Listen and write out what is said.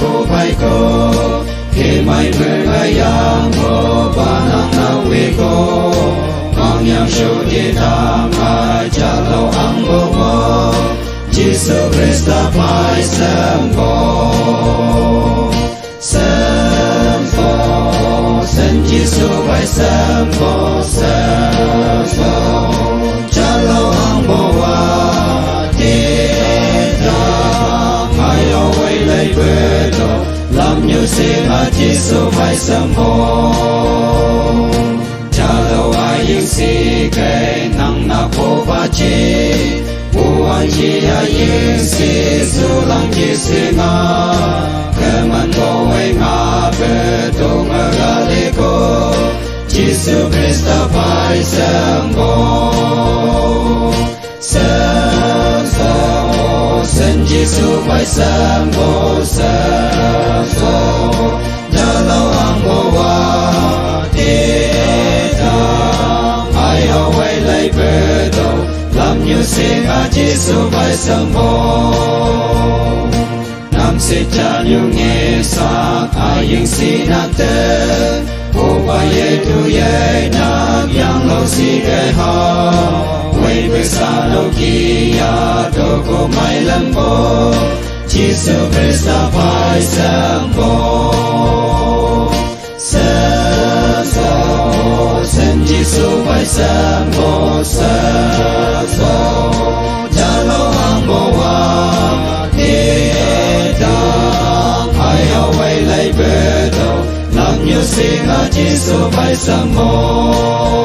cô bay cô khi mai mưa ngày yang cô ba nang na we cô mang yang shu di tham ai cha lâu ang cô mo Jesus Christ phải xem cô sen Jesus phải xem cô cha lâu ang cô wa đi ai ở quay lại về đâu làm như xin mà Jesus phải xem cô cha lâu ai những gì cái năng na cô và chi buồn chi ai những gì dù lăng chi xin ngã cái mình có ai ngã về đâu mà ra đi cô Jesus Christ phải xem cô sen Jesus phải xem cô nhớ lâu ang cô qua đi ai ở quay lại về đâu làm như xin à Jesus phải xem cô nam sĩ cha như nghe xa ai những xin nát tên cô qua ye tu ye nát yang lâu xí cái ha quay về xa lâu kia đâu có mai lắm cô Jesus Christ phải xem cô sen Jesus phải xem cô cha lâu ang cô qua đi ai ở quay lại về đâu làm như xin à Jesus phải xem cô